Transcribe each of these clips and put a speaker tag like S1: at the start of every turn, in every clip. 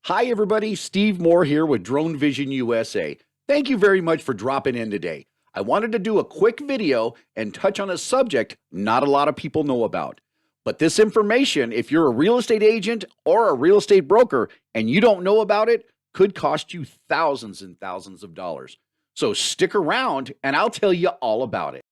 S1: Hi, everybody. Steve Moore here with Drone Vision USA. Thank you very much for dropping in today. I wanted to do a quick video and touch on a subject not a lot of people know about. But this information, if you're a real estate agent or a real estate broker and you don't know about it, could cost you thousands and thousands of dollars. So stick around and I'll tell you all about it.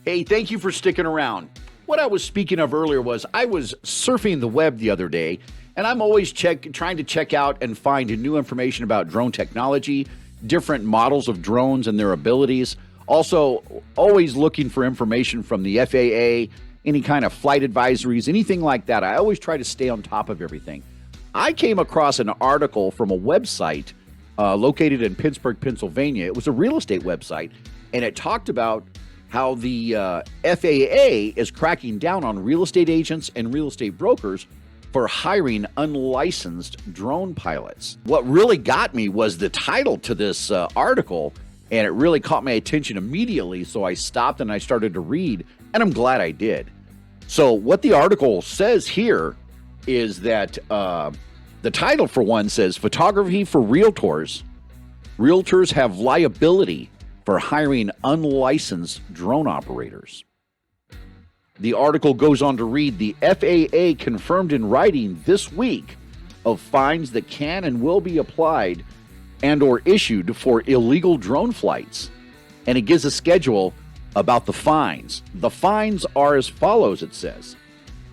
S1: Hey, thank you for sticking around. What I was speaking of earlier was I was surfing the web the other day, and I'm always trying to check out and find new information about drone technology, different models of drones and their abilities. Also, always looking for information from the FAA, any kind of flight advisories, anything like that. I always try to stay on top of everything. I came across an article from a website located in Pittsburgh, Pennsylvania. It was a real estate website, and it talked about how the FAA is cracking down on real estate agents and real estate brokers for hiring unlicensed drone pilots. What really got me was the title to this article, and it really caught my attention immediately, so I stopped and I started to read, and I'm glad I did. So what the article says here is that the title, for one, says, Photography for Realtors. Realtors have liability for hiring unlicensed drone operators. The article goes on to read, the FAA confirmed in writing this week of fines that can and will be applied and or issued for illegal drone flights. And it gives a schedule about the fines. The fines are as follows, it says.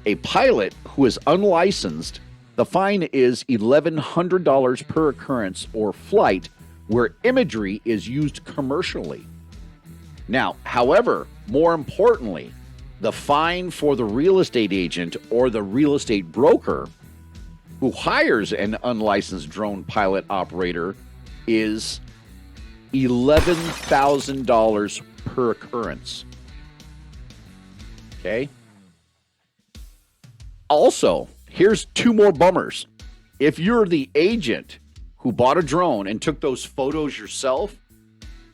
S1: A pilot who is unlicensed, the fine is $1,100 per occurrence or flight where imagery is used commercially. Now, however, more importantly, the fine for the real estate agent or the real estate broker who hires an unlicensed drone pilot operator is $11,000 per occurrence. Okay? Also, here's two more bummers. If you're the agent who bought a drone and took those photos yourself,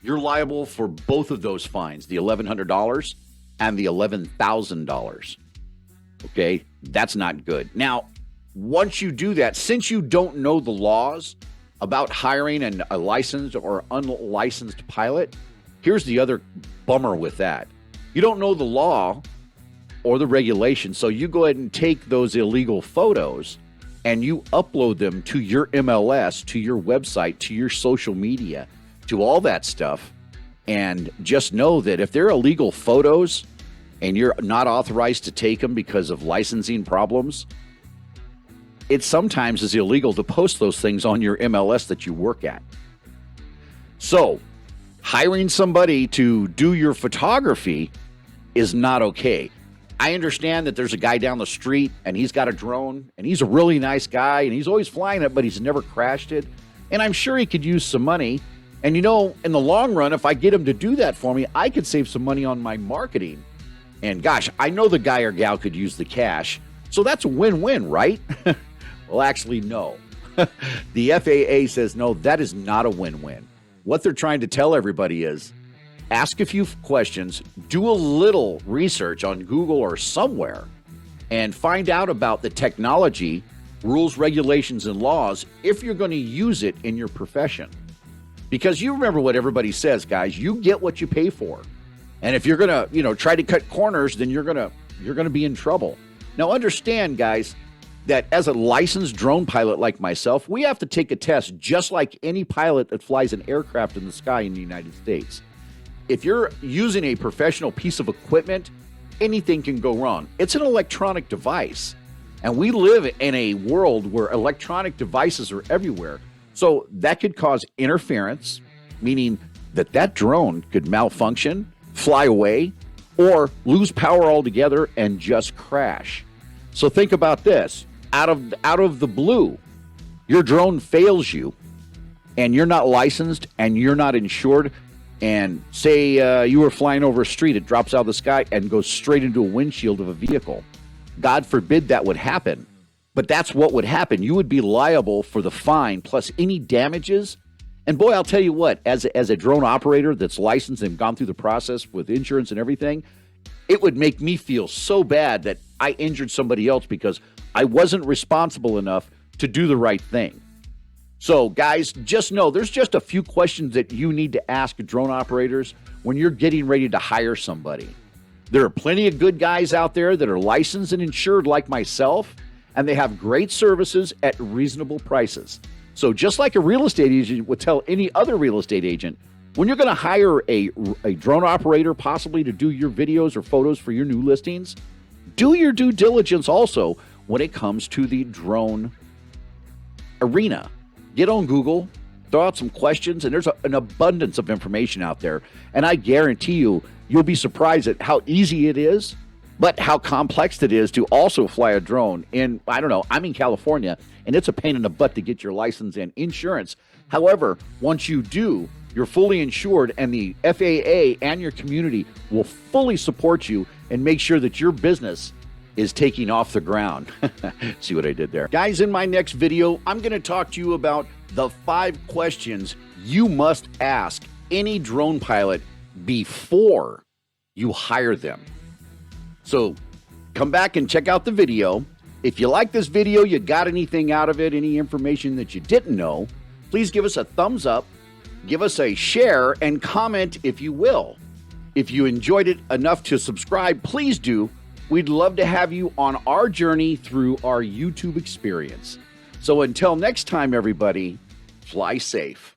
S1: you're liable for both of those fines, the $1,100 and the $11,000. Okay, that's not good. Now, once you do that, since you don't know the laws about hiring a licensed or unlicensed pilot, here's the other bummer with that. You don't know the law or the regulations, so you go ahead and take those illegal photos and you upload them to your MLS, to your website, to your social media, to all that stuff. And just know that if they're illegal photos and you're not authorized to take them because of licensing problems, it sometimes is illegal to post those things on your MLS that you work at. So, hiring somebody to do your photography is not okay. I understand that there's a guy down the street and he's got a drone and he's a really nice guy and he's always flying it, but he's never crashed it. And I'm sure he could use some money. And you know, in the long run, if I get him to do that for me, I could save some money on my marketing. And gosh, I know the guy or gal could use the cash. So that's a win-win, right? Well, actually, no. The FAA says, no, that is not a win-win. What they're trying to tell everybody is, ask a few questions, do a little research on Google or somewhere, and find out about the technology, rules, regulations, and laws if you're going to use it in your profession. Because you remember what everybody says, guys, you get what you pay for. And if you're going to, try to cut corners, then you're going to be in trouble. Now, understand, guys, that as a licensed drone pilot like myself, we have to take a test just like any pilot that flies an aircraft in the sky in the United States. If you're using a professional piece of equipment, anything can go wrong. It's an electronic device, and we live in a world where electronic devices are everywhere. So that could cause interference, meaning that drone could malfunction, fly away, or lose power altogether and just crash. So think about this. Out of the blue, your drone fails you, and you're not licensed, and you're not insured, and say you were flying over a street, it drops out of the sky and goes straight into a windshield of a vehicle. God forbid that would happen, but that's what would happen. You would be liable for the fine plus any damages. And boy, I'll tell you what, as a drone operator that's licensed and gone through the process with insurance and everything, it would make me feel so bad that I injured somebody else because I wasn't responsible enough to do the right thing. So, guys, just know there's just a few questions that you need to ask drone operators when you're getting ready to hire somebody. There are plenty of good guys out there that are licensed and insured like myself, and they have great services at reasonable prices. So just like a real estate agent would tell any other real estate agent, when you're going to hire a drone operator possibly to do your videos or photos for your new listings, do your due diligence also when it comes to the drone arena. Get on Google, throw out some questions, and there's an abundance of information out there. And I guarantee you'll be surprised at how easy it is, but how complex it is to also fly a drone. And I don't know, I'm in California, and it's a pain in the butt to get your license and insurance. However, once you do, you're fully insured, and the FAA and your community will fully support you and make sure that your business is taking off the ground. See what I did there? Guys, in my next video, I'm going to talk to you about the 5 questions you must ask any drone pilot before you hire them. So come back and check out the video. If you like this video, you got anything out of it, any information that you didn't know, please give us a thumbs up, give us a share, and comment if you will. If you enjoyed it enough to subscribe, please do. We'd love to have you on our journey through our YouTube experience. So until next time, everybody, fly safe.